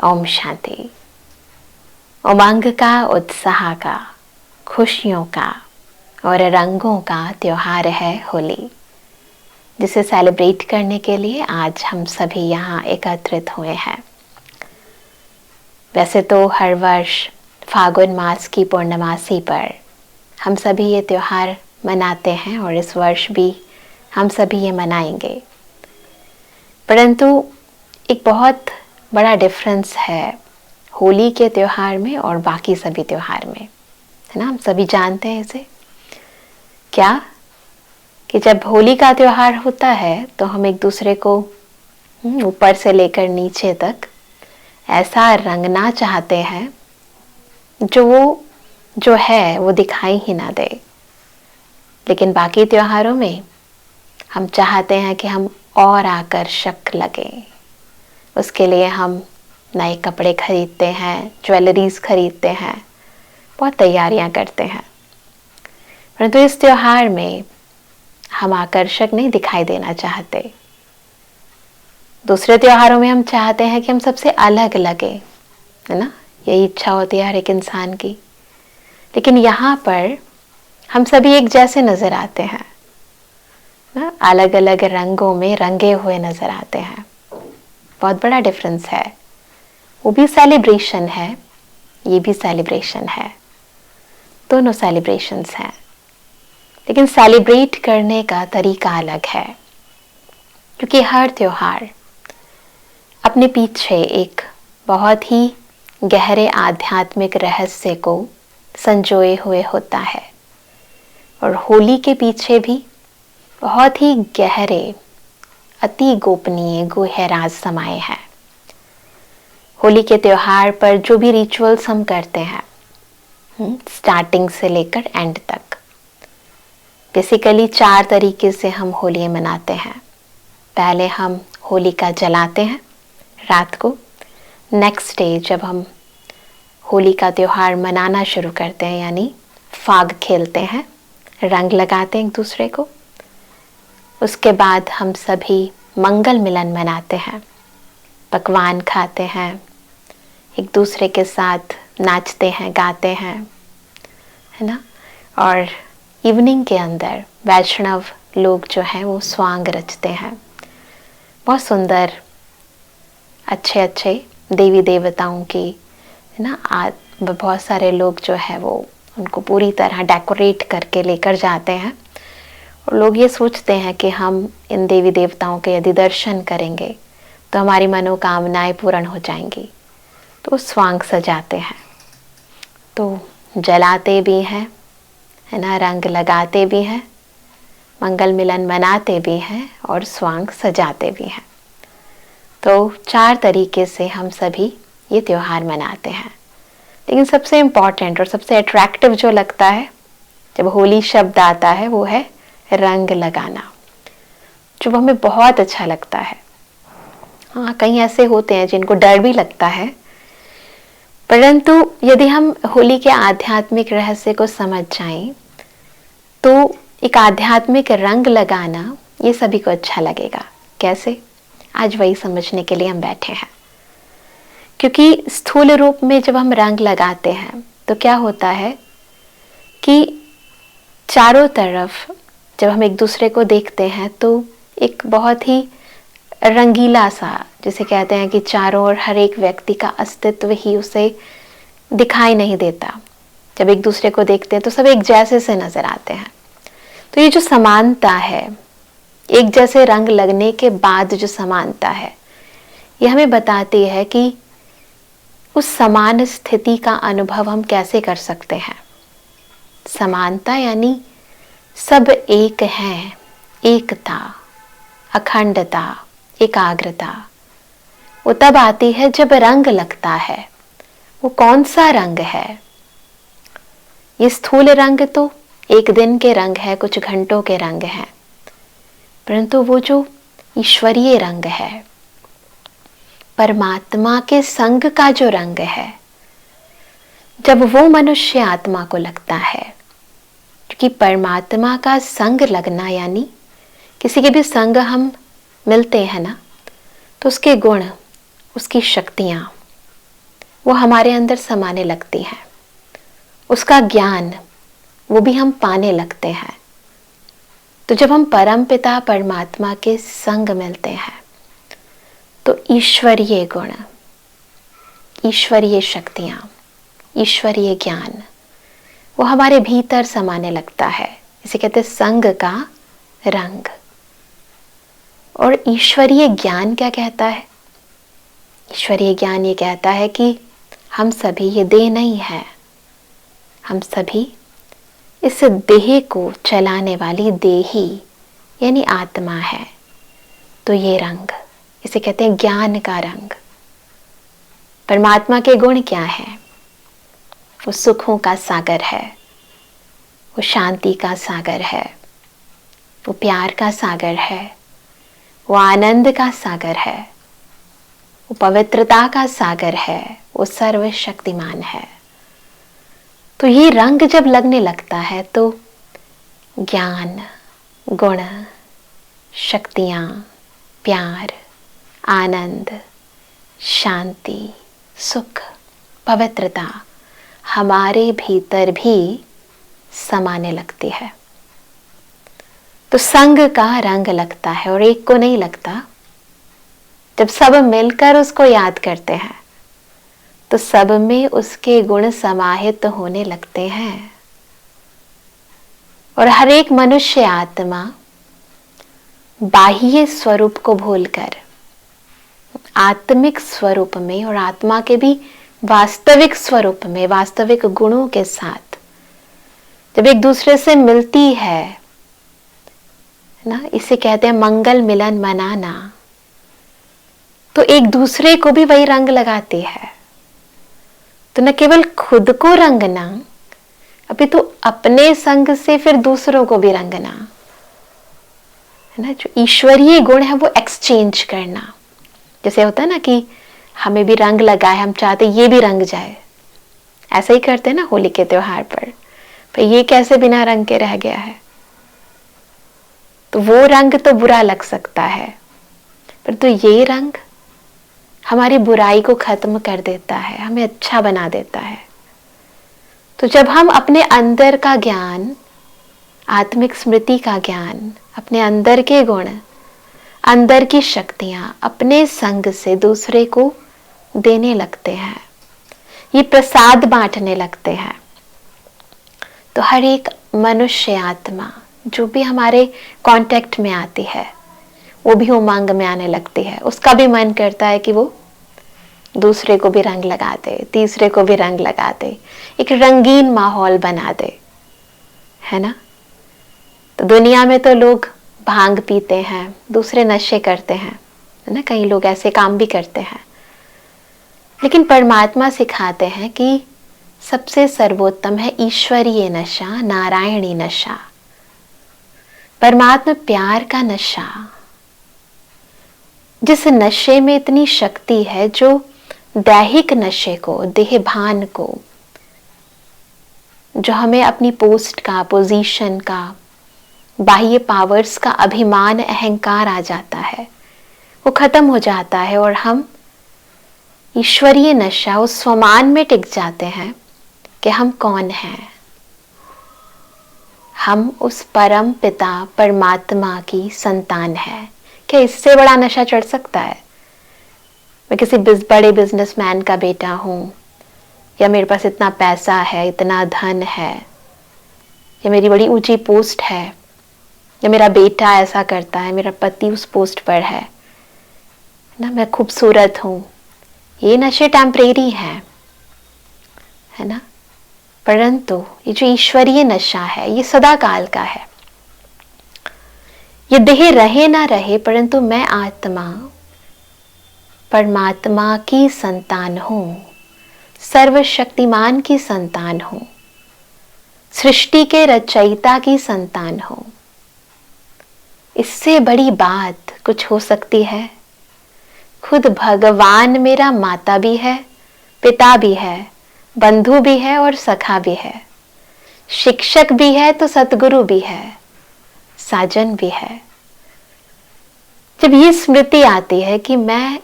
ओम शांति। उमंग का, उत्साह का, खुशियों का और रंगों का त्योहार है होली, जिसे सेलिब्रेट करने के लिए आज हम सभी यहाँ एकत्रित हुए हैं। वैसे तो हर वर्ष फागुन मास की पूर्णमासी पर हम सभी ये त्योहार मनाते हैं और इस वर्ष भी हम सभी ये मनाएंगे, परंतु एक बहुत बड़ा डिफरेंस है होली के त्योहार में और बाकी सभी त्योहार में, है ना। हम सभी जानते हैं इसे, क्या कि जब होली का त्योहार होता है तो हम एक दूसरे को ऊपर से लेकर नीचे तक ऐसा रंगना चाहते हैं जो है वो दिखाई ही ना दे। लेकिन बाकी त्योहारों में हम चाहते हैं कि हम और आकर्षक लगें। उसके लिए हम नए कपड़े खरीदते हैं, ज्वेलरीज खरीदते हैं, बहुत तैयारियां करते हैं। परंतु इस त्योहार में हम आकर्षक नहीं दिखाई देना चाहते। दूसरे त्योहारों में हम चाहते हैं कि हम सबसे अलग लगे, है ना। यही इच्छा होती है हर एक इंसान की। लेकिन यहाँ पर हम सभी एक जैसे नजर आते हैं ना, अलग अलग रंगों में रंगे हुए नजर आते हैं। बहुत बड़ा डिफरेंस है। वो भी सेलिब्रेशन है, ये भी सेलिब्रेशन है, दोनों सेलिब्रेशंस हैं, लेकिन सेलिब्रेट करने का तरीका अलग है। क्योंकि हर त्योहार अपने पीछे एक बहुत ही गहरे आध्यात्मिक रहस्य को संजोए हुए होता है, और होली के पीछे भी बहुत ही गहरे, अति गोपनीय गूढ़ राज समाये हैं। होली के त्योहार पर जो भी रिचुअल्स हम करते हैं, स्टार्टिंग से लेकर एंड तक, बेसिकली 4 तरीके से हम होली मनाते हैं। पहले हम होलिका जलाते हैं रात को। नेक्स्ट डे जब हम होली का त्योहार मनाना शुरू करते हैं, यानी फाग खेलते हैं, रंग लगाते हैं एक दूसरे को। उसके बाद हम सभी मंगल मिलन मनाते हैं, पकवान खाते हैं, एक दूसरे के साथ नाचते हैं, गाते हैं, है ना। और इवनिंग के अंदर वैष्णव लोग जो हैं वो स्वांग रचते हैं। बहुत सुंदर अच्छे अच्छे देवी देवताओं की, है ना। बहुत सारे लोग जो है वो उनको पूरी तरह डेकोरेट करके लेकर जाते हैं, और लोग ये सोचते हैं कि हम इन देवी देवताओं के यदि दर्शन करेंगे तो हमारी मनोकामनाएं पूर्ण हो जाएंगी। तो स्वांग सजाते हैं, तो जलाते भी हैं, है ना, रंग लगाते भी हैं, मंगल मिलन मनाते भी हैं और स्वांग सजाते भी हैं। तो 4 तरीके से हम सभी ये त्योहार मनाते हैं। लेकिन सबसे इम्पॉर्टेंट और सबसे अट्रैक्टिव जो लगता है जब होली शब्द आता है वो है रंग लगाना, जो हमें बहुत अच्छा लगता है। हाँ, कई ऐसे होते हैं जिनको डर भी लगता है, परंतु यदि हम होली के आध्यात्मिक रहस्य को समझ जाएं तो एक आध्यात्मिक रंग लगाना ये सभी को अच्छा लगेगा। कैसे? आज वही समझने के लिए हम बैठे हैं। क्योंकि स्थूल रूप में जब हम रंग लगाते हैं तो क्या होता है कि चारों तरफ जब हम एक दूसरे को देखते हैं तो एक बहुत ही रंगीला सा, जिसे कहते हैं कि चारों ओर हर एक व्यक्ति का अस्तित्व ही उसे दिखाई नहीं देता। जब एक दूसरे को देखते हैं तो सब एक जैसे से नजर आते हैं। तो ये जो समानता है, एक जैसे रंग लगने के बाद जो समानता है, ये हमें बताती है कि उस समान स्थिति का अनुभव हम कैसे कर सकते हैं। समानता यानी सब एक हैं, एकता, अखंडता, एकाग्रता, वो तब आती है जब रंग लगता है। वो कौन सा रंग है? ये स्थूल रंग तो एक दिन के रंग है, कुछ घंटों के रंग हैं, परंतु वो जो ईश्वरीय रंग है, परमात्मा के संग का जो रंग है, जब वो मनुष्य आत्मा को लगता है, क्योंकि परमात्मा का संग लगना यानी किसी के भी संग हम मिलते हैं ना, तो उसके गुण, उसकी शक्तियाँ, वो हमारे अंदर समाने लगती है, उसका ज्ञान वो भी हम पाने लगते हैं। तो जब हम परम पिता परमात्मा के संग मिलते हैं तो ईश्वरीय गुण, ईश्वरीय शक्तियां, ईश्वरीय ज्ञान वो हमारे भीतर समाने लगता है। इसे कहते हैं संग का रंग। और ईश्वरीय ज्ञान क्या कहता है? ईश्वरीय ज्ञान ये कहता है कि हम सभी ये देह नहीं है, हम सभी इस देह को चलाने वाली देही यानी आत्मा है। तो ये रंग, इसे कहते हैं ज्ञान का रंग। परमात्मा के गुण क्या है? वो सुखों का सागर है, वो शांति का सागर है, वो प्यार का सागर है, वो आनंद का सागर है, वो पवित्रता का सागर है, वो सर्वशक्तिमान है। तो ये रंग जब लगने लगता है तो ज्ञान, गुण, शक्तियां, प्यार, आनंद, शांति, सुख, पवित्रता हमारे भीतर भी समाने लगती है। तो संग का रंग लगता है और एक को नहीं लगता। जब सब मिलकर उसको याद करते हैं तो सब में उसके गुण समाहित होने लगते हैं। और हर एक मनुष्य आत्मा बाह्य स्वरूप को भूलकर आत्मिक स्वरूप में और आत्मा के भी वास्तविक स्वरूप में, वास्तविक गुणों के साथ जब एक दूसरे से मिलती है ना, इसे कहते हैं मंगल मिलन मनाना, तो एक दूसरे को भी वही रंग लगाती है। तो न केवल खुद को रंगना, अभी तो अपने संग से फिर दूसरों को भी रंगना, है ना। जो ईश्वरीय गुण है वो एक्सचेंज करना। जैसे होता है ना कि हमें भी रंग लगाए, हम चाहते ये भी रंग जाए, ऐसा ही करते हैं ना होली के त्योहार पर ये कैसे बिना रंग के रह गया है। तो वो रंग तो बुरा लग सकता है, पर तो ये रंग हमारी बुराई को खत्म कर देता है, हमें अच्छा बना देता है। तो जब हम अपने अंदर का ज्ञान, आत्मिक स्मृति का ज्ञान, अपने अंदर के गुण, अंदर की शक्तियां अपने संग से दूसरे को देने लगते हैं, ये प्रसाद बांटने लगते हैं, तो हर एक मनुष्य आत्मा जो भी हमारे कांटेक्ट में आती है वो भी उमंग में आने लगती है। उसका भी मन करता है कि वो दूसरे को भी रंग लगा दे, तीसरे को भी रंग लगा दे, एक रंगीन माहौल बना दे, है ना। तो दुनिया में तो लोग भांग पीते हैं, दूसरे नशे करते हैं, है ना, कई लोग ऐसे काम भी करते हैं। लेकिन परमात्मा सिखाते हैं कि सबसे सर्वोत्तम है ईश्वरीय नशा, नारायणी नशा, परमात्मा प्यार का नशा, जिस नशे में इतनी शक्ति है, जो दैहिक नशे को, देह भान को, जो हमें अपनी पोस्ट का, पोजीशन का, बाह्य पावर्स का अभिमान, अहंकार आ जाता है, वो खत्म हो जाता है और हम ईश्वरीय नशा, उस स्वमान में टिक जाते हैं कि हम कौन हैं। हम उस परम पिता परमात्मा की संतान है। क्या इससे बड़ा नशा चढ़ सकता है? मैं किसी बड़े बिजनेसमैन का बेटा हूं, या मेरे पास इतना पैसा है, इतना धन है, या मेरी बड़ी ऊंची पोस्ट है, या मेरा बेटा ऐसा करता है, मेरा पति उस पोस्ट पर है ना, मैं खूबसूरत हूं। ये नशे टेम्परेरी हैं, है ना। परंतु ये जो ईश्वरीय नशा है ये सदा काल का है। ये देह रहे ना रहे, परंतु मैं आत्मा परमात्मा की संतान हूं, सर्वशक्तिमान की संतान हूं, सृष्टि के रचयिता की संतान हूं। इससे बड़ी बात कुछ हो सकती है? खुद भगवान मेरा माता भी है, पिता भी है, बंधु भी है और सखा भी है, शिक्षक भी है तो सतगुरु भी है, साजन भी है। जब ये स्मृति आती है कि मैं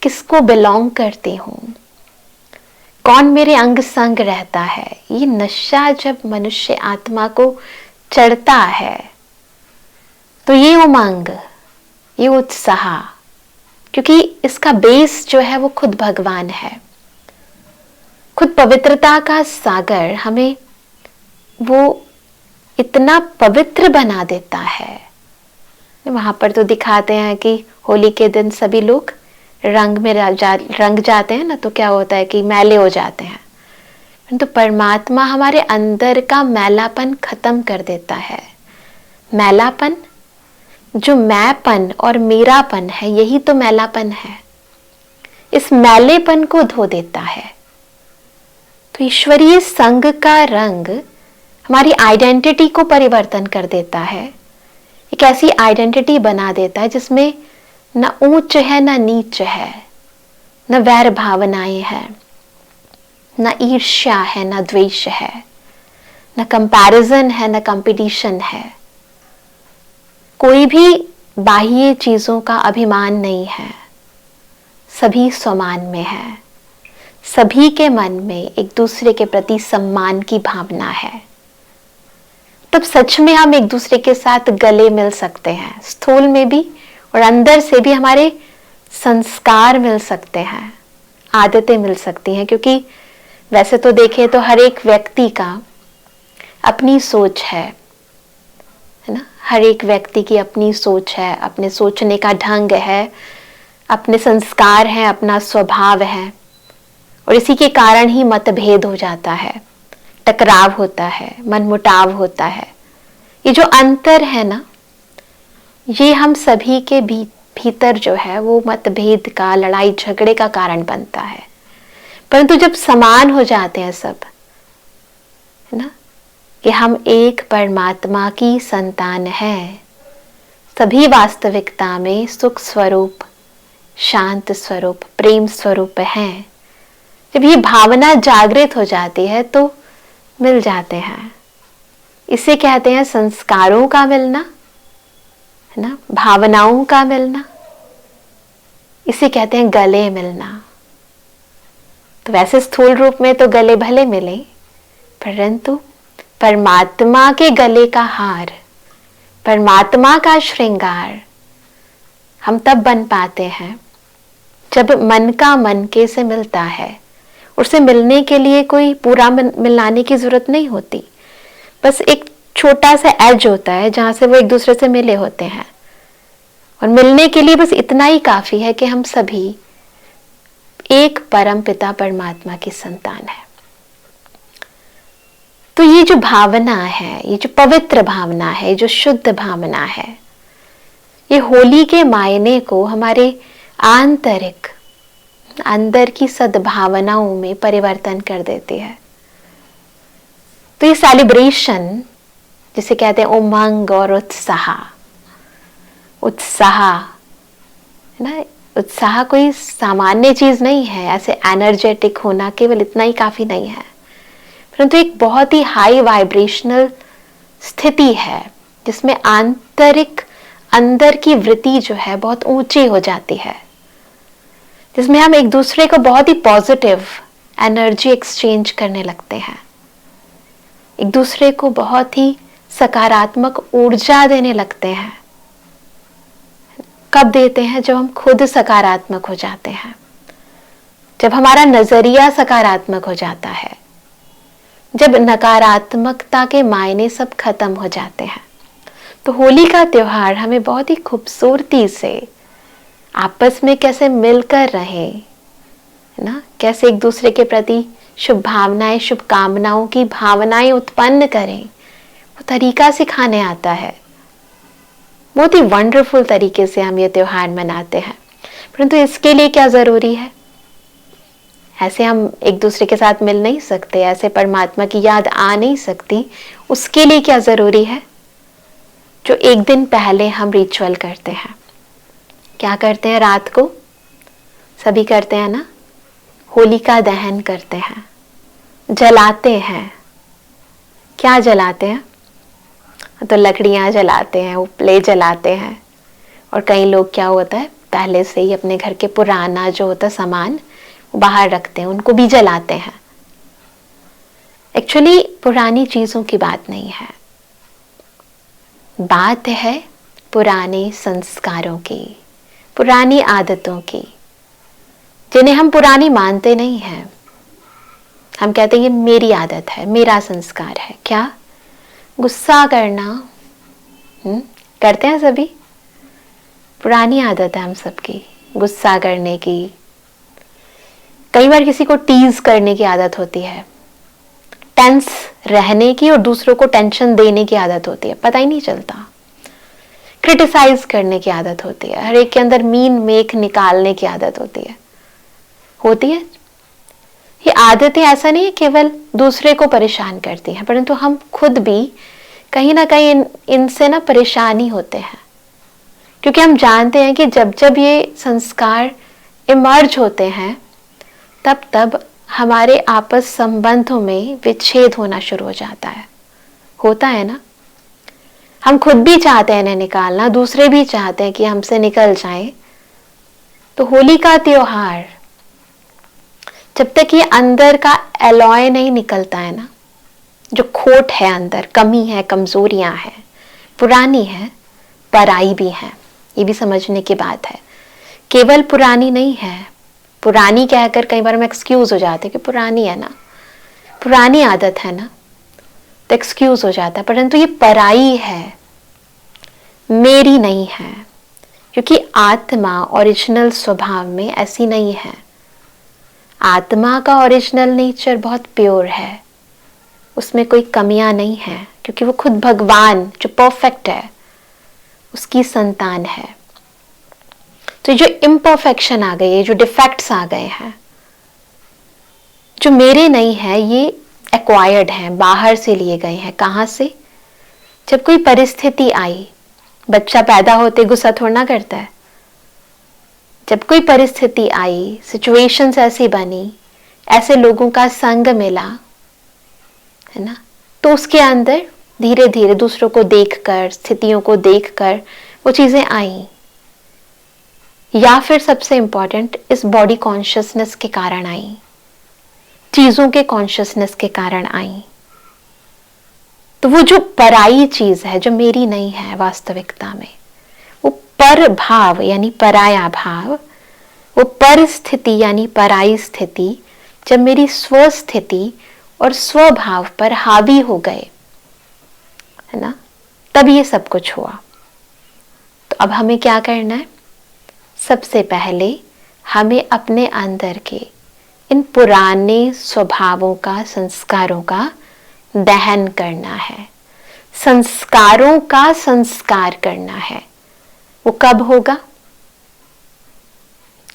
किसको बिलोंग करती हूं, कौन मेरे अंग संग रहता है। ये नशा जब मनुष्य आत्मा को चढ़ता है तो ये उमंग, ये उत्साह, क्योंकि इसका बेस जो है वो खुद भगवान है, खुद पवित्रता का सागर हमें वो इतना पवित्र बना देता है। वहां पर तो दिखाते हैं कि होली के दिन सभी लोग रंग में रंग जाते हैं ना, तो क्या होता है कि मैले हो जाते हैं। तो परमात्मा हमारे अंदर का मैलापन खत्म कर देता है। मैलापन, जो मैंपन और मेरापन है, यही तो मैलापन है। इस मैलेपन को धो देता है। तो ईश्वरीय संग का रंग हमारी आइडेंटिटी को परिवर्तन कर देता है। एक ऐसी आइडेंटिटी बना देता है जिसमें न ऊंच है न नीच है, न वैर भावनाएं हैं, न ईर्ष्या है न द्वेष है, न कंपैरिजन है न कंपटीशन है। कोई भी बाह्य चीजों का अभिमान नहीं है, सभी समान में है। सभी के मन में एक दूसरे के प्रति सम्मान की भावना है। तब सच में हम एक दूसरे के साथ गले मिल सकते हैं, स्थूल में भी और अंदर से भी हमारे संस्कार मिल सकते हैं, आदतें मिल सकती हैं। क्योंकि वैसे तो देखें तो हर एक व्यक्ति का अपनी सोच है ना, हर एक व्यक्ति की अपनी सोच है, अपने सोचने का ढंग है, अपने संस्कार हैं, अपना स्वभाव है, और इसी के कारण ही मतभेद हो जाता है, टकराव होता है, मनमुटाव होता है। ये जो अंतर है ना, ये हम सभी के भीतर जो है वो मतभेद का, लड़ाई झगड़े का कारण बनता है। परंतु जब समान हो जाते हैं सब, है ना, कि हम एक परमात्मा की संतान हैं, सभी वास्तविकता में सुख स्वरूप, शांत स्वरूप, प्रेम स्वरूप हैं, जब ये भावना जागृत हो जाती है तो मिल जाते हैं। इसे कहते हैं संस्कारों का मिलना, है ना, भावनाओं का मिलना। इसे कहते हैं गले मिलना। तो वैसे स्थूल रूप में तो गले भले मिले, परंतु परमात्मा के गले का हार, परमात्मा का श्रृंगार हम तब बन पाते हैं जब मन का मन के से मिलता है। उससे मिलने के लिए कोई पूरा मिलाने की जरूरत नहीं होती, बस एक छोटा सा एज होता है जहां से वो एक दूसरे से मिले होते हैं। और मिलने के लिए बस इतना ही काफी है कि हम सभी एक परम पिता परमात्मा की संतान है। तो ये जो भावना है, ये जो पवित्र भावना है, जो शुद्ध भावना है, ये होली के मायने को हमारे आंतरिक, अंदर की सद्भावनाओं में परिवर्तन कर देती है। तो ये सेलिब्रेशन, जिसे कहते हैं उमंग और उत्साह, उत्साह है ना, उत्साह कोई सामान्य चीज नहीं है। ऐसे एनर्जेटिक होना केवल इतना ही काफी नहीं है, परंतु एक बहुत ही हाई वाइब्रेशनल स्थिति है जिसमें आंतरिक, अंदर की वृत्ति जो है बहुत ऊंची हो जाती है, जिसमें हम एक दूसरे को बहुत ही पॉजिटिव एनर्जी एक्सचेंज करने लगते हैं, एक दूसरे को बहुत ही सकारात्मक ऊर्जा देने लगते हैं। कब देते हैं? जब हम खुद सकारात्मक हो जाते हैं, जब हमारा नजरिया सकारात्मक हो जाता है, जब नकारात्मकता के मायने सब खत्म हो जाते हैं। तो होली का त्योहार हमें बहुत ही खूबसूरती से आपस में कैसे मिलकर रहे, है ना, कैसे एक दूसरे के प्रति शुभ भावनाएं, शुभकामनाओं की भावनाएं उत्पन्न करें, वो तरीका सिखाने आता है। बहुत ही वंडरफुल तरीके से हम ये त्योहार मनाते हैं। परंतु इसके लिए क्या जरूरी है? ऐसे हम एक दूसरे के साथ मिल नहीं सकते, ऐसे परमात्मा की याद आ नहीं सकती। उसके लिए क्या जरूरी है? जो एक दिन पहले हम रिचुअल करते हैं। क्या करते हैं? रात को सभी करते हैं ना, होलिका दहन करते हैं, जलाते हैं। क्या जलाते हैं? तो लकड़ियां जलाते हैं, उपले जलाते हैं। और कई लोग क्या होता है, पहले से ही अपने घर के पुराना जो होता सामान बाहर रखते हैं, उनको भी जलाते हैं। एक्चुअली पुरानी चीजों की बात नहीं है, बात है पुराने संस्कारों की, पुरानी आदतों की, जिन्हें हम पुरानी मानते नहीं हैं। हम कहते हैं ये मेरी आदत है, मेरा संस्कार है। क्या? गुस्सा करना। करते हैं सभी, पुरानी आदत है हम सबकी, गुस्सा करने की। कई बार किसी को टीज करने की आदत होती है, टेंस रहने की और दूसरों को टेंशन देने की आदत होती है, पता ही नहीं चलता। क्रिटिसाइज करने की आदत होती है, हर एक के अंदर मीन मेख निकालने की आदत होती है। ये आदतें ऐसा नहीं है केवल दूसरे को परेशान करती हैं, परंतु हम खुद भी कहीं ना कहीं इनसे ना परेशान ही होते हैं, क्योंकि हम जानते हैं कि जब जब ये संस्कार इमर्ज होते हैं तब तब हमारे आपस संबंधों में विच्छेद होना शुरू हो जाता है। होता है ना? हम खुद भी चाहते हैं इन्हें निकालना, दूसरे भी चाहते हैं कि हमसे निकल जाए। तो होली का त्योहार, जब तक ये अंदर का एलॉय नहीं निकलता है ना, जो खोट है अंदर, कमी है, कमजोरियां हैं, पुरानी है, पराई भी है, ये भी समझने की बात है। केवल पुरानी नहीं है, पुरानी कहकर कई बार हम एक्सक्यूज हो जाते कि पुरानी है ना, पुरानी आदत है ना, तो एक्सक्यूज हो जाता है। परंतु ये पराई है, मेरी नहीं है, क्योंकि आत्मा ओरिजिनल स्वभाव में ऐसी नहीं है। आत्मा का ओरिजिनल नेचर बहुत प्योर है, उसमें कोई कमियां नहीं है, क्योंकि वो खुद भगवान जो परफेक्ट है उसकी संतान है। तो जो इम्परफेक्शन आ गई है, जो डिफेक्ट्स आ गए हैं, जो मेरे नहीं है, ये एक्वायर्ड हैं, बाहर से लिए गए हैं। कहां से? जब कोई परिस्थिति आई, बच्चा पैदा होते गुस्सा थोड़ा ना करता है। जब कोई परिस्थिति आई, सिचुएशंस ऐसी बनी, ऐसे लोगों का संग मिला, है ना, तो उसके अंदर धीरे धीरे दूसरों को देखकर, स्थितियों को देखकर वो चीजें आई। या फिर सबसे इंपॉर्टेंट, इस बॉडी कॉन्शियसनेस के कारण आई, चीजों के कॉन्शियसनेस के कारण आई। तो वो जो पराई चीज है, जो मेरी नहीं है वास्तविकता में, वो पर भाव यानी पराया भाव, वो परिस्थिति यानी पराई स्थिति जब मेरी स्वस्थिति और स्वभाव पर हावी हो गए, है ना, तब ये सब कुछ हुआ। तो अब हमें क्या करना है? सबसे पहले हमें अपने अंदर के इन पुराने स्वभावों का, संस्कारों का दहन करना है, संस्कारों का संस्कार करना है। वो कब होगा?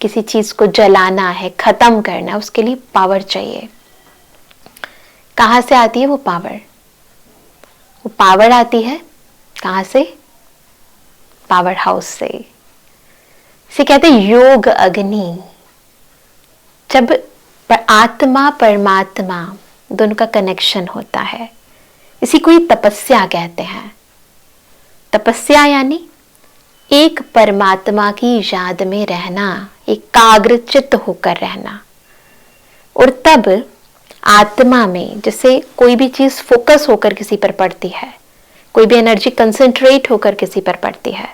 किसी चीज को जलाना है, खत्म करना है, उसके लिए पावर चाहिए। कहां से आती है वो पावर? वो पावर आती है कहां से? पावर हाउस से। इसे कहते हैं योग अग्नि। जब आत्मा परमात्मा दोनों का कनेक्शन होता है, इसी को ही तपस्या कहते हैं। तपस्या यानी एक परमात्मा की याद में रहना, एकाग्रचित्त होकर रहना। और तब आत्मा में जैसे कोई भी चीज फोकस होकर किसी पर पड़ती है, कोई भी एनर्जी कंसंट्रेट होकर किसी पर पड़ती है,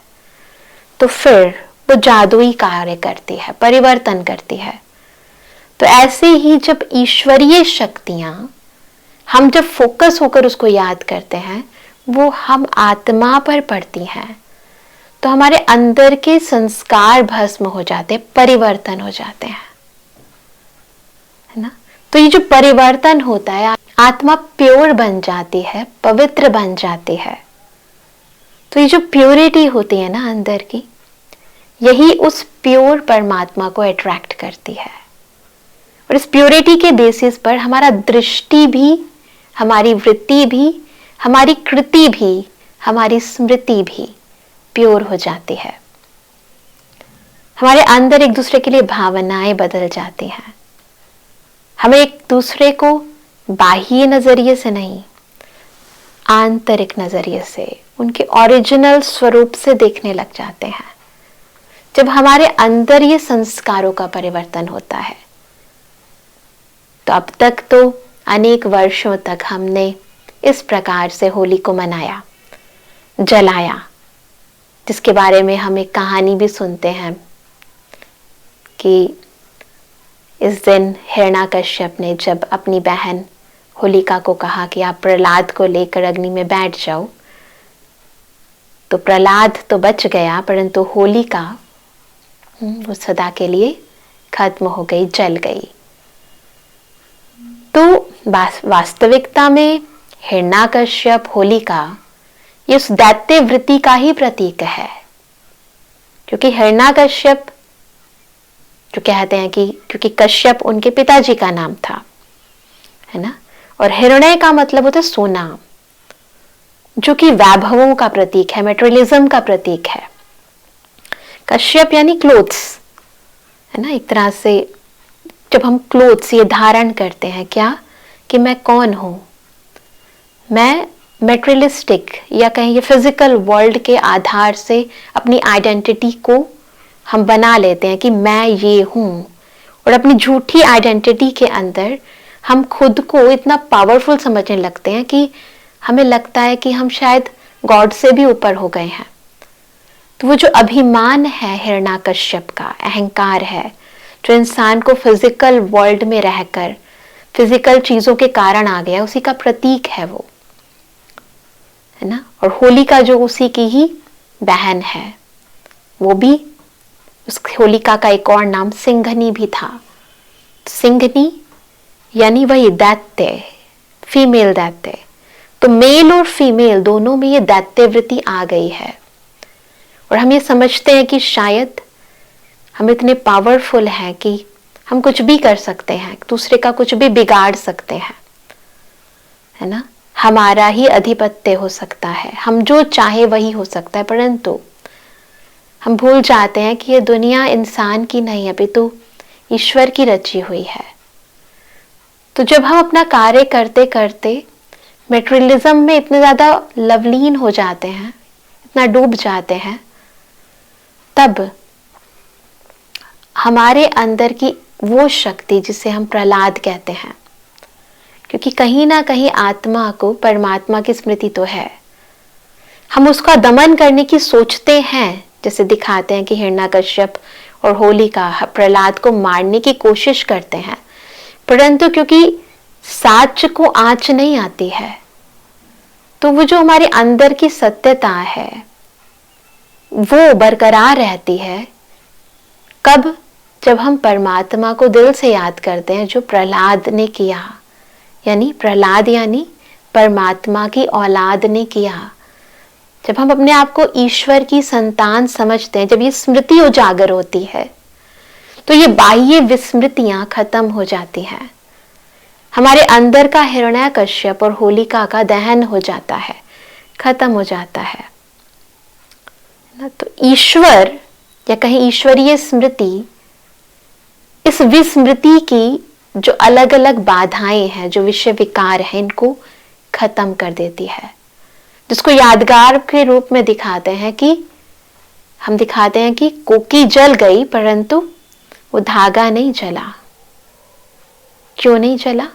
तो फिर वो जादुई कार्य करती है, परिवर्तन करती है। तो ऐसे ही जब ईश्वरीय शक्तियां, हम जब फोकस होकर उसको याद करते हैं, वो हम आत्मा पर पड़ती हैं, तो हमारे अंदर के संस्कार भस्म हो जाते हैं, परिवर्तन हो जाते हैं, है ना। तो ये जो परिवर्तन होता है, आत्मा प्योर बन जाती है, पवित्र बन जाती है। तो ये जो प्योरिटी होती है ना अंदर की, यही उस प्योर परमात्मा को अट्रैक्ट करती है। और इस प्योरिटी के बेसिस पर हमारा दृष्टि भी, हमारी वृत्ति भी, हमारी कृति भी, हमारी स्मृति भी प्योर हो जाती है। हमारे अंदर एक दूसरे के लिए भावनाएं बदल जाती हैं। हमें एक दूसरे को बाह्य नजरिए से नहीं, आंतरिक नजरिए से, उनके ओरिजिनल स्वरूप से देखने लग जाते हैं। जब हमारे अंदर ये संस्कारों का परिवर्तन होता है, तो अब तक तो अनेक वर्षों तक हमने इस प्रकार से होली को मनाया, जलाया, जिसके बारे में हम एक कहानी भी सुनते हैं कि इस दिन हिरण्याकश्यप ने जब अपनी बहन होलिका को कहा कि आप प्रहलाद को लेकर अग्नि में बैठ जाओ, तो प्रहलाद तो बच गया, परंतु होलिका वो सदा के लिए खत्म हो गई, जल गई। तो वास्तविकता में हिरण्याकश्यप, होलिका ये उस दैत्य वृत्ति का ही प्रतीक है, क्योंकि हिरण्याकश्यप जो कहते हैं कि क्योंकि कश्यप उनके पिताजी का नाम था, है ना, और हिरण्य का मतलब होता है सोना, जो कि वैभवों का प्रतीक है, मेटेरियलिज्म का प्रतीक है। कश्यप यानी क्लोथ्स, है ना, एक तरह से जब हम क्लोथ्स ये धारण करते हैं, क्या कि मैं कौन हूं, मैं मेटेरियलिस्टिक या कहें ये फिजिकल वर्ल्ड के आधार से अपनी आइडेंटिटी को हम बना लेते हैं कि मैं ये हूं, और अपनी झूठी आइडेंटिटी के अंदर हम खुद को इतना पावरफुल समझने लगते हैं कि हमें लगता है कि हम शायद गॉड से भी ऊपर हो गए हैं। तो वो जो अभिमान है हिरण्याकश्यप का, अहंकार है, जो इंसान को फिजिकल वर्ल्ड में रहकर फिजिकल चीजों के कारण आ गया, उसी का प्रतीक है वो, है ना। और होलिका जो उसी की ही बहन है, वो भी, उस होलिका का एक और नाम सिंघनी भी था। सिंघनी यानी वही दैत्य, फीमेल दैत्य। तो मेल और फीमेल दोनों में ये दैत्य वृत्ति आ गई है, और हम ये समझते हैं कि शायद हम इतने पावरफुल हैं कि हम कुछ भी कर सकते हैं, दूसरे का कुछ भी बिगाड़ सकते हैं, है ना, हमारा ही अधिपत्य हो सकता है, हम जो चाहे वही हो सकता है। परंतु हम भूल जाते हैं कि ये दुनिया इंसान की नहीं, अभी तो ईश्वर की रची हुई है। तो जब हम अपना कार्य करते करते मेटेरियलिज्म में इतने ज्यादा लवलीन हो जाते हैं, इतना डूब जाते हैं, तब हमारे अंदर की वो शक्ति जिसे हम प्रहलाद कहते हैं, क्योंकि कहीं ना कहीं आत्मा को परमात्मा की स्मृति तो है, हम उसका दमन करने की सोचते हैं, जैसे दिखाते हैं कि हिरण्याकश्यप और होलिका प्रहलाद को मारने की कोशिश करते हैं, परंतु क्योंकि साच को आंच नहीं आती है, तो वो जो हमारे अंदर की सत्यता है वो बरकरार रहती है। कब? जब हम परमात्मा को दिल से याद करते हैं, जो प्रहलाद ने किया, यानी प्रहलाद यानी परमात्मा की औलाद ने किया। जब हम अपने आप को ईश्वर की संतान समझते हैं, जब ये स्मृति उजागर होती है, तो ये बाह्य विस्मृतियां खत्म हो जाती हैं, हमारे अंदर का हिरण्याकश्यप और होलिका का दहन हो जाता है, खत्म हो जाता है ना। तो ईश्वर या कहीं ईश्वरीय स्मृति इस विस्मृति की जो अलग अलग बाधाएं हैं, जो विषय विकार हैं, इनको खत्म कर देती है, जिसको यादगार के रूप में दिखाते हैं कि हम दिखाते हैं कि कोकी जल गई परंतु वो धागा नहीं जला। क्यों नहीं जला?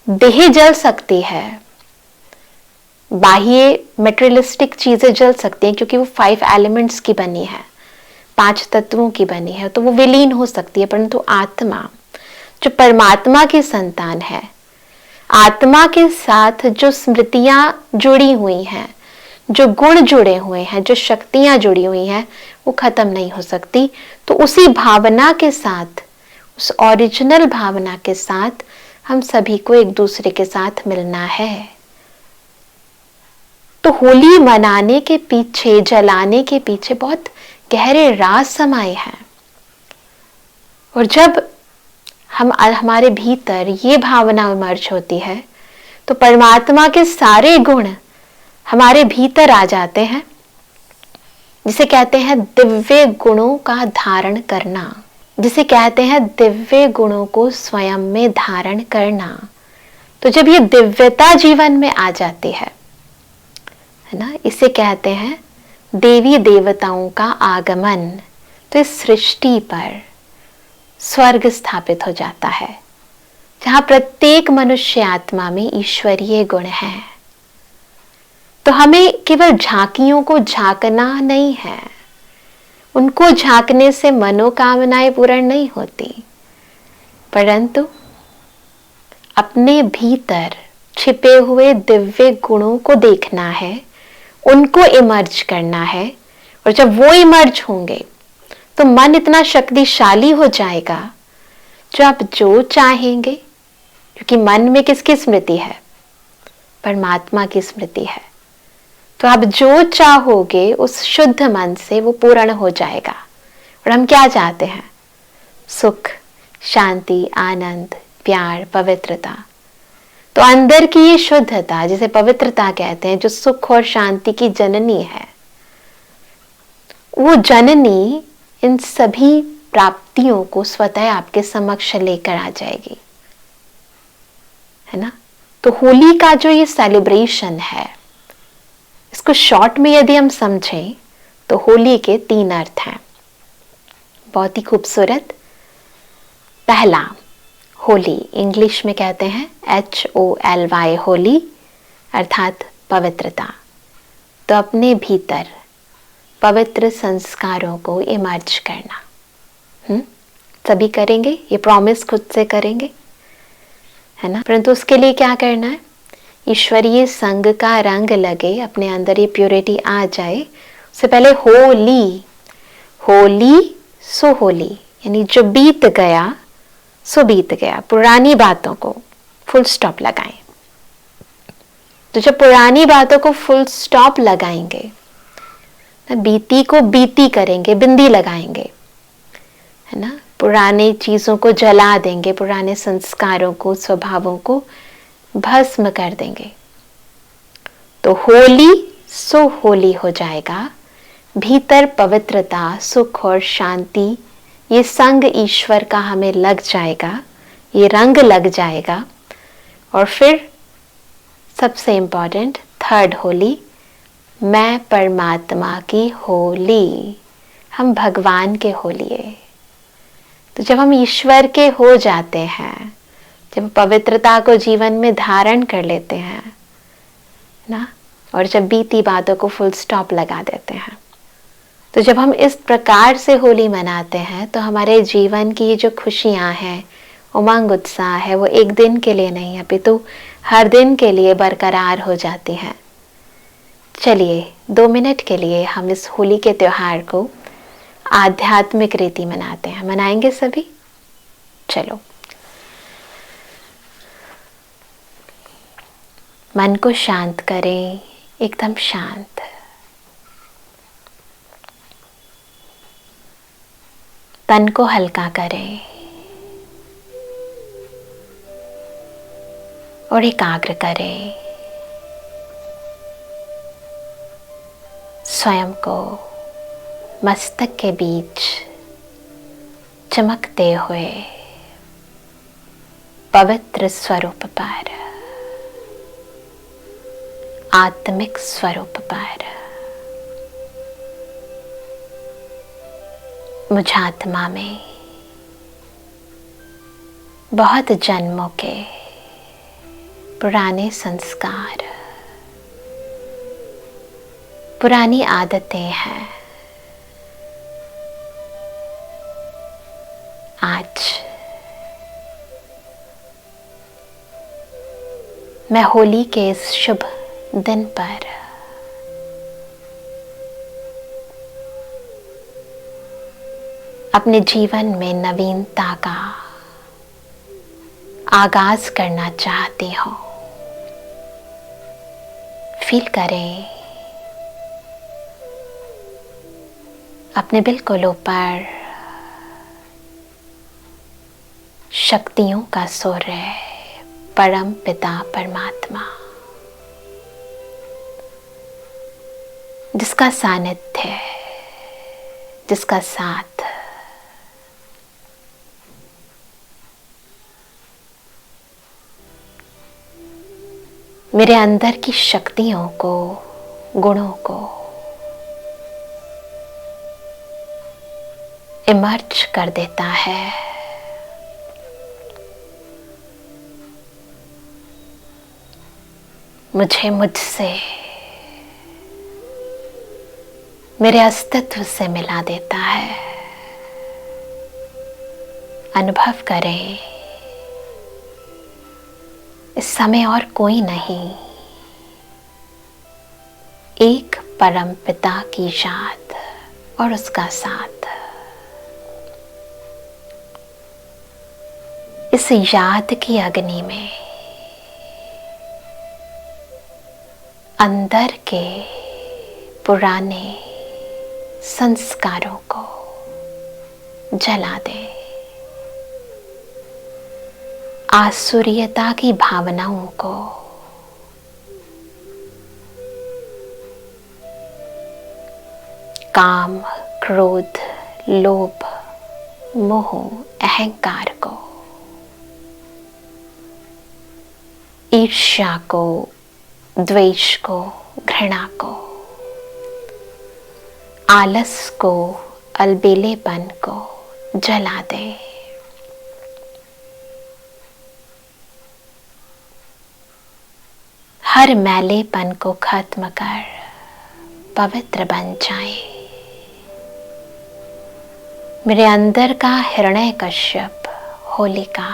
देह जल सकती है, बाह्य मेटेरियलिस्टिक चीजें जल सकती हैं, क्योंकि वो 5 एलिमेंट्स की बनी है, 5 तत्वों की बनी है, तो वो विलीन हो सकती है, परंतु आत्मा जो परमात्मा की संतान है, आत्मा के साथ जो स्मृतियां जुड़ी हुई हैं, जो गुण जुड़े हुए हैं, जो शक्तियां जुड़ी हुई हैं, वो खत्म नहीं हो सकती। तो उसी भावना के साथ, उस ओरिजिनल भावना के साथ हम सभी को एक दूसरे के साथ मिलना है। तो होली मनाने के पीछे, जलाने के पीछे बहुत गहरे राज समाये हैं, और जब हमारे भीतर ये भावना इमर्ज होती है, तो परमात्मा के सारे गुण हमारे भीतर आ जाते हैं, जिसे कहते हैं दिव्य गुणों का धारण करना, जिसे कहते हैं दिव्य गुणों को स्वयं में धारण करना। तो जब ये दिव्यता जीवन में आ जाती है ना, इसे कहते हैं देवी देवताओं का आगमन। तो इस सृष्टि पर स्वर्ग स्थापित हो जाता है, जहां प्रत्येक मनुष्य आत्मा में ईश्वरीय गुण है। तो हमें केवल झांकियों को झांकना नहीं है, उनको झांकने से मनोकामनाएं पूर्ण नहीं होती, परंतु अपने भीतर छिपे हुए दिव्य गुणों को देखना है, उनको इमर्ज करना है। और जब वो इमर्ज होंगे तो मन इतना शक्तिशाली हो जाएगा, जो आप जो चाहेंगे, क्योंकि मन में किसकी स्मृति है? परमात्मा की स्मृति है। तो आप जो चाहोगे उस शुद्ध मन से वो पूर्ण हो जाएगा। और हम क्या चाहते हैं? सुख, शांति, आनंद, प्यार, पवित्रता। तो अंदर की ये शुद्धता, जिसे पवित्रता कहते हैं, जो सुख और शांति की जननी है, वो जननी इन सभी प्राप्तियों को स्वतः आपके समक्ष लेकर आ जाएगी, है ना। तो होली का जो ये सेलिब्रेशन है, इसको शॉर्ट में यदि हम समझें तो होली के 3 अर्थ हैं, बहुत ही खूबसूरत। पहला, होली इंग्लिश में कहते हैं HOLY, होली अर्थात पवित्रता। तो अपने भीतर पवित्र संस्कारों को इमर्ज करना। सभी करेंगे, ये प्रॉमिस खुद से करेंगे, है ना। परंतु उसके लिए क्या करना है? ईश्वरीय संग का रंग लगे, अपने अंदर ये प्योरिटी आ जाए। उससे पहले होली, होली सो होली, यानी जो बीत गया सो बीत गया। पुरानी बातों को फुल स्टॉप लगाएं। तो जब पुरानी बातों को फुल स्टॉप लगाएंगे, बीती को बीती करेंगे, बिंदी लगाएंगे, है ना। पुराने चीजों को जला देंगे, पुराने संस्कारों को, स्वभावों को भस्म कर देंगे। तो होली सो होली हो जाएगा। भीतर पवित्रता, सुख और शांति, ये संग ईश्वर का हमें लग जाएगा, ये रंग लग जाएगा। और फिर सबसे इंपॉर्टेंट थर्ड होली, मैं परमात्मा की होली, हम भगवान के होलिए। तो जब हम ईश्वर के हो जाते हैं, जब पवित्रता को जीवन में धारण कर लेते हैं ना, और जब बीती बातों को फुल स्टॉप लगा देते हैं, तो जब हम इस प्रकार से होली मनाते हैं, तो हमारे जीवन की ये जो खुशियां हैं, उमंग उत्साह है, वो एक दिन के लिए नहीं, अपितु हर दिन के लिए बरकरार हो जाती हैं। चलिए 2 मिनट के लिए हम इस होली के त्योहार को आध्यात्मिक रीति मनाते हैं। मनाएंगे सभी? चलो, मन को शांत करें, एकदम शांत। तन को हल्का करें और एकाग्र करें। स्वयं को मस्तक के बीच चमकते हुए पवित्र स्वरूप पर, आत्मिक स्वरूप पर, मुझ आत्मा में बहुत जन्मों के पुराने संस्कार, पुरानी आदतें हैं। आज मैं होली के इस शुभ दिन पर अपने जीवन में नवीनता का आगाज करना चाहती हूँ। फील करें अपने बिल्कुल ऊपर शक्तियों का सूर्य, परम पिता परमात्मा, जिसका सानिध्य, जिसका साथ मेरे अंदर की शक्तियों को, गुणों को इमर्ज कर देता है। मुझे मुझसे, मेरे अस्तित्व से मिला देता है। अनुभव करें, इस समय और कोई नहीं, एक परम पिता की याद और उसका साथ। इस याद की अग्नि में अंदर के पुराने संस्कारों को जला दें। आसुरीयता की भावनाओं को काम, क्रोध, लोभ, मोह, अहंकार को, ईर्ष्या को, द्वेष को, घृणा को, आलस को, अलबेलेपन को जला दे। हर मैलेपन को खत्म कर पवित्र बन जाए। मेरे अंदर का हिरण्यकश्यप, होलिका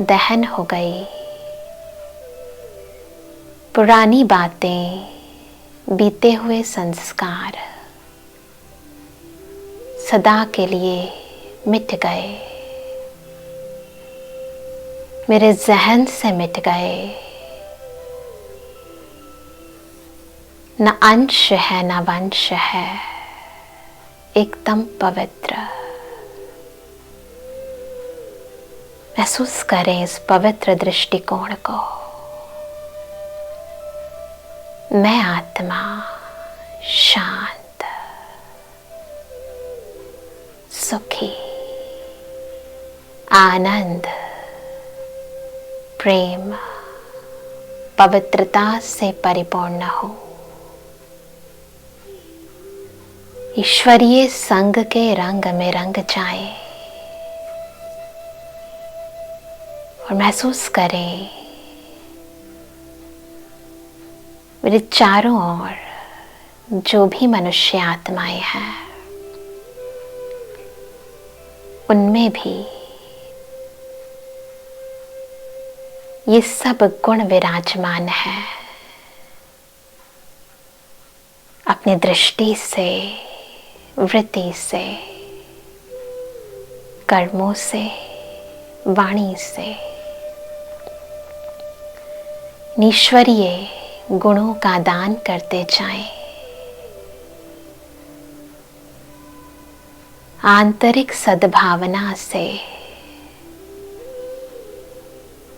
दहन हो गई। पुरानी बातें, बीते हुए संस्कार सदा के लिए मिट गए, मेरे जहन से मिट गए। न अंश है न वंश है, एकदम पवित्र। महसूस करें इस पवित्र दृष्टिकोण को। मैं आत्मा शांत, सुखी, आनंद, प्रेम, पवित्रता से परिपूर्ण हूँ। ईश्वरीय संग के रंग में रंग जाए और महसूस करें मेरे चारों ओर जो भी मनुष्य आत्माएं हैं, उनमें भी ये सब गुण विराजमान है। अपनी दृष्टि से, वृत्ति से, कर्मों से, वाणी से ईश्वरीय गुणों का दान करते जाएं। आंतरिक सद्भावना से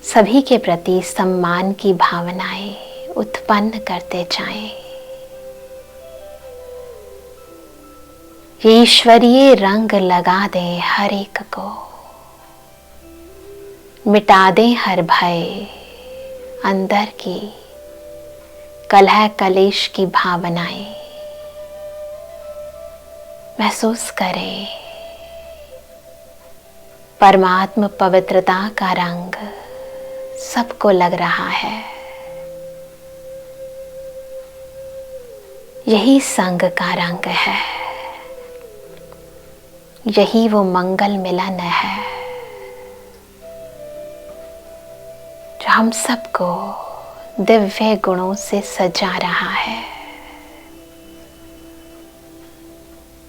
सभी के प्रति सम्मान की भावनाएं उत्पन्न करते जाएं। ईश्वरीय रंग लगा दें हर एक को, मिटा दें हर भय, अंदर की कलह कलेश की भावनाएं। महसूस करें परमात्म पवित्रता का रंग सबको लग रहा है। यही संग का रंग है, यही वो मंगल मिलन है जो हम सबको दिव्य गुणों से सजा रहा है।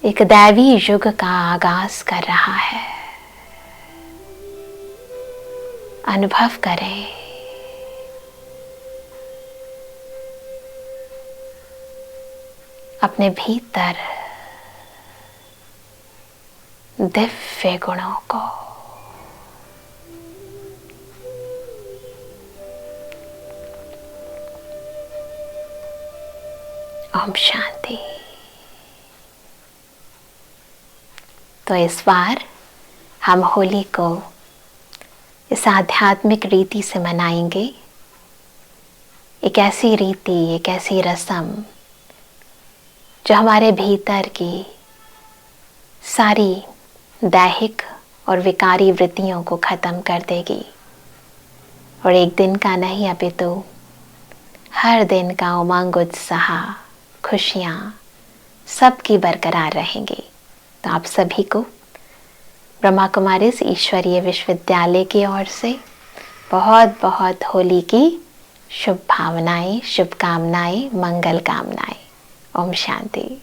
एक दैवी युग का आगाज कर रहा है। अनुभव करें अपने भीतर दिव्य गुणों को। ओम शांति। तो इस बार हम होली को इस आध्यात्मिक रीति से मनाएंगे। एक ऐसी रीति, एक ऐसी रस्म जो हमारे भीतर की सारी दैहिक और विकारी वृत्तियों को खत्म कर देगी और एक दिन का नहीं अपितु हर दिन का उमंग, उत्साह, खुशियाँ सबकी बरकरार रहेंगी। तो आप सभी को ब्रह्मा कुमारीज ईश्वरीय विश्वविद्यालय की ओर से बहुत बहुत होली की शुभ भावनाएं, शुभकामनाएं, मंगल कामनाएं। ओम शांति।